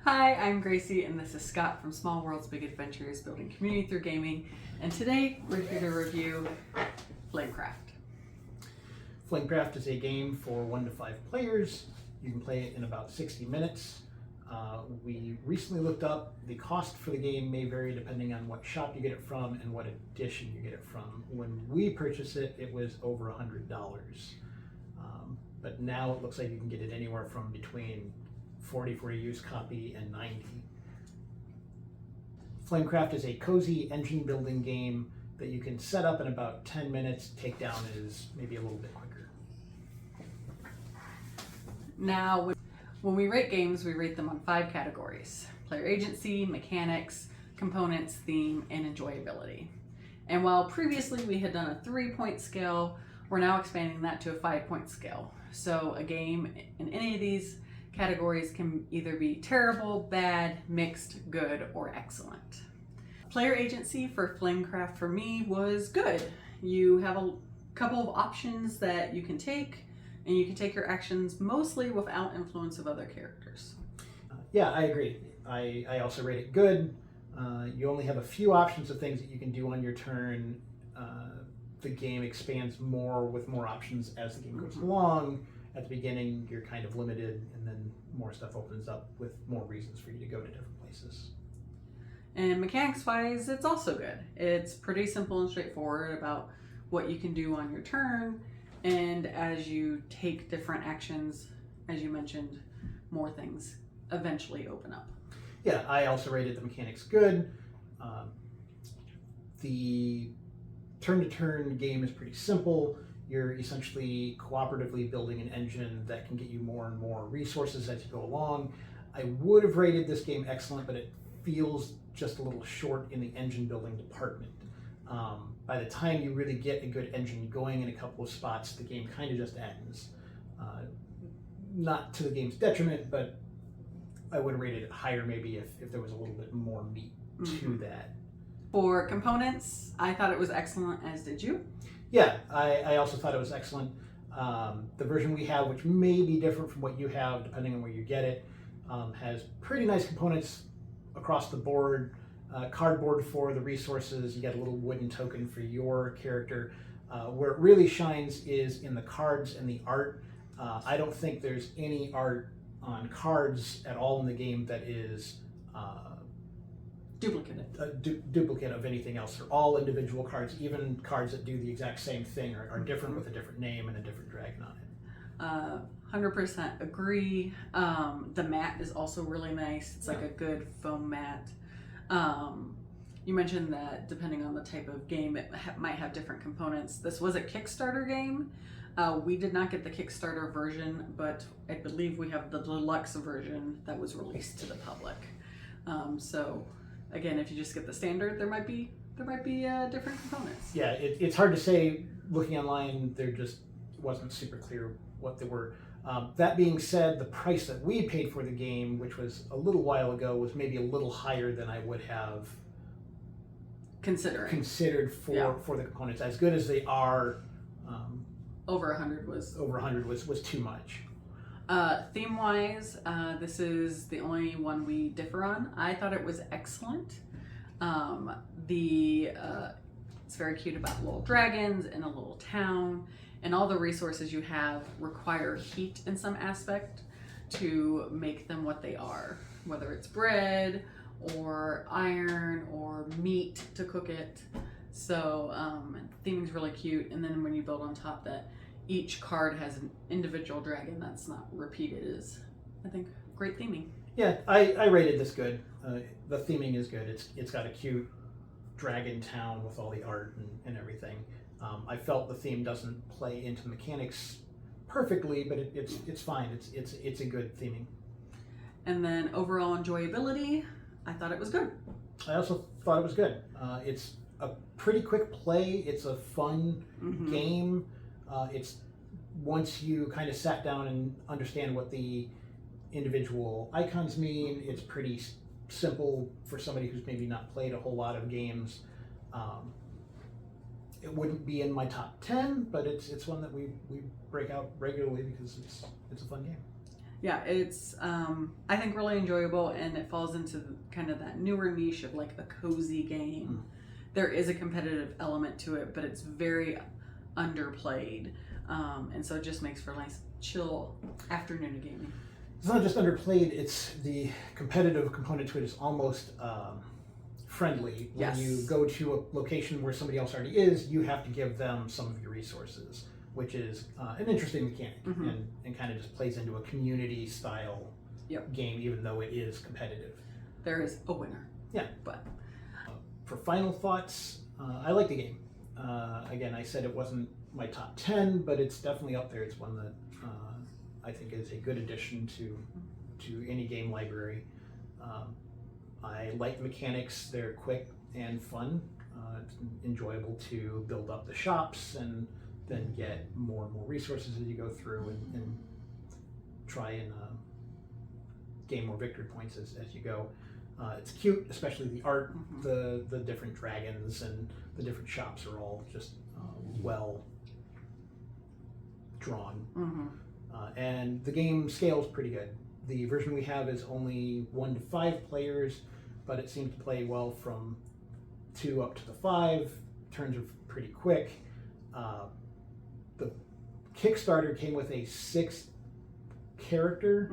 Hi, I'm Gracie, and this is Scott from Small Worlds Big Adventures, building community through gaming. And today we're here to review Flamecraft. Flamecraft is a game for 1 to 5 players. You can play it in about 60 minutes. We recently looked up the cost for the game may vary depending on what shop you get it from and what edition you get it from. When we purchased it, it was over $100. But now it looks like you can get it anywhere from between $40 for a used copy and $90. Flamecraft is a cozy engine building game that you can set up in about 10 minutes, take down is maybe a little bit quicker. Now, when we rate games, we rate them on 5 categories: player agency, mechanics, components, theme, and enjoyability. And while previously we had done a 3-point scale, we're now expanding that to a 5-point scale. So a game in any of these categories can either be terrible, bad, mixed, good, or excellent. Player agency for Flamecraft for me was good. You have a couple of options that you can take, and you can take your actions mostly without influence of other characters. Yeah, I agree. I also rate it good. You only have a few options of things that you can do on your turn. The game expands more with more options as the game goes along. At the beginning, you're kind of limited, and then more stuff opens up with more reasons for you to go to different places. And mechanics-wise, it's also good. It's pretty simple and straightforward about what you can do on your turn, and as you take different actions, as you mentioned, more things eventually open up. Yeah, I also rated the mechanics good. The turn-to-turn game is pretty simple. You're essentially cooperatively building an engine that can get you more and more resources as you go along. I would have rated this game excellent, but it feels just a little short in the engine building department. By the time you really get a good engine going in a couple of spots, the game kind of just ends. Not to the game's detriment, but I would have rated it higher maybe if there was a little bit more meat to that. For components, I thought it was excellent, as did you. Yeah, I also thought it was excellent. The version we have, which may be different from what you have depending on where you get it, has pretty nice components across the board. Cardboard for the resources, you get a little wooden token for your character. Where it really shines is in the cards and the art. I don't think there's any art on cards at all in the game that is duplicate of anything else. They're all individual cards. Even cards that do the exact same thing are different with a different name and a different dragon on it. 100% agree. The mat is also really nice. It's like a good foam mat. You mentioned that depending on the type of game, it might have different components. This was a Kickstarter game. We did not get the Kickstarter version, but I believe we have the deluxe version that was released to the public. So again, if you just get the standard, there might be different components. Yeah, it's hard to say. Looking online, there just wasn't super clear what they were. That being said, the price that we paid for the game, which was a little while ago, was maybe a little higher than I would have considered for the components. As good as they are, over 100 was too much. Theme-wise, this is the only one we differ on. I thought it was excellent. It's very cute about little dragons in a little town, and all the resources you have require heat in some aspect to make them what they are, whether it's bread or iron or meat to cook it. So theming's really cute, and then when you build on top that each card has an individual dragon that's not repeated is, I think, great theming. Yeah, I rated this good. The theming is good. It's got a cute dragon town with all the art and everything. I felt the theme doesn't play into mechanics perfectly, but it's fine. It's a good theming. And then overall enjoyability, I thought it was good. I also thought it was good. It's a pretty quick play. It's a fun game. It's once you kind of sat down and understand what the individual icons mean, it's pretty simple for somebody who's maybe not played a whole lot of games. It wouldn't be in my top 10, but it's one that we break out regularly because it's a fun game. Yeah, it's I think really enjoyable, and it falls into kind of that newer niche of like a cozy game. There is a competitive element to it, but it's very underplayed, and so it just makes for a nice chill afternoon of gaming. It's not just underplayed, it's the competitive component to it is almost friendly. When Yes. you go to a location where somebody else already is, you have to give them some of your resources, which is an interesting mechanic, and kind of just plays into a community style game, even though it is competitive. There is a winner. Yeah. But for final thoughts, I like the game. Again, I said it wasn't my top 10, but it's definitely up there. It's one that I think is a good addition to any game library. I like the mechanics. They're quick and fun. It's enjoyable to build up the shops and then get more and more resources as you go through, and try and gain more victory points as you go. It's cute, especially the art. The different dragons and the different shops are all just well drawn. And the game scales pretty good. The version we have is only 1 to 5 players, but it seems to play well from 2 up to the 5. Turns are pretty quick. The Kickstarter came with a 6th character,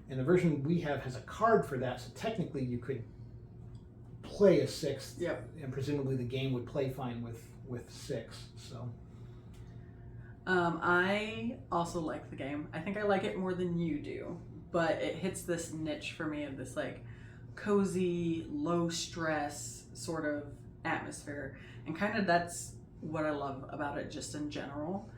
and the version we have has a card for that, so technically you could play a 6th, and presumably the game would play fine with 6. So I also like the game. I think I like it more than you do, but it hits this niche for me of this like cozy, low stress sort of atmosphere, and kind of that's what I love about it just in general.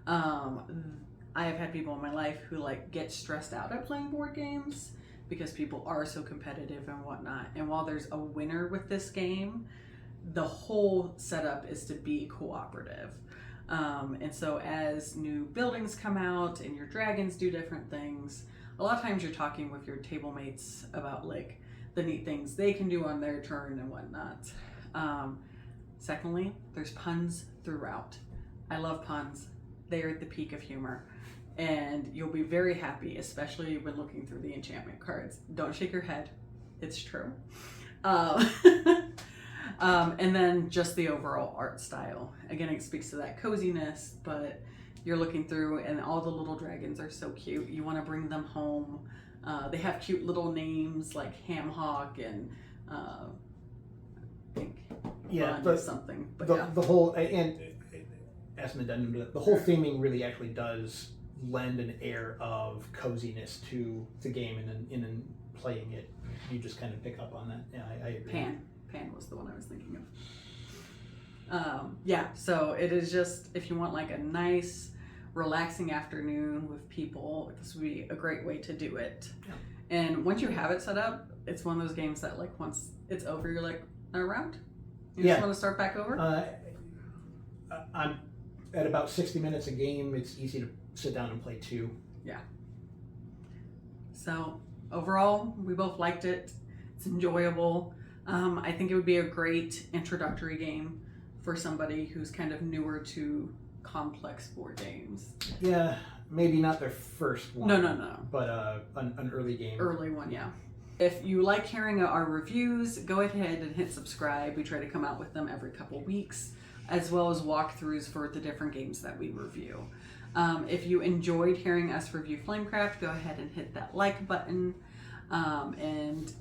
I have had people in my life who like get stressed out at playing board games because people are so competitive and whatnot. And while there's a winner with this game, the whole setup is to be cooperative. And so as new buildings come out and your dragons do different things, a lot of times you're talking with your table mates about like the neat things they can do on their turn and whatnot. Secondly, there's puns throughout. I love puns. They are at the peak of humor. And you'll be very happy, especially when looking through the enchantment cards. Don't shake your head. It's true. And then just the overall art style. Again, it speaks to that coziness, but you're looking through and all the little dragons are so cute. You want to bring them home. They have cute little names like Ham Hock and I think Bun something. But the whole, and as an addendum to that, the whole theming really actually does lend an air of coziness to the game, and in playing it, you just kind of pick up on that. Yeah, I agree. Pan was the one I was thinking of. Yeah, so it is just, if you want like a nice, relaxing afternoon with people, this would be a great way to do it. Yeah. And once you have it set up, it's one of those games that like once it's over, you're like, around? You just want to start back over? I'm at about 60 minutes a game. It's easy to sit down and play 2. Yeah. So overall, we both liked it. It's enjoyable. I think it would be a great introductory game for somebody who's kind of newer to complex board games. Yeah, maybe not their first one. No. But an early game. Early one, yeah. If you like hearing our reviews, go ahead and hit subscribe. We try to come out with them every couple weeks, as well as walkthroughs for the different games that we review. If you enjoyed hearing us review Flamecraft, go ahead and hit that like button. And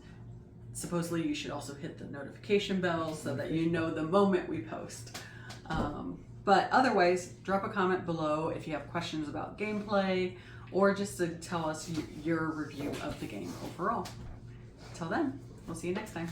supposedly you should also hit the notification bell so that you know the moment we post. But otherwise, drop a comment below if you have questions about gameplay or just to tell us your review of the game overall. Till then, we'll see you next time.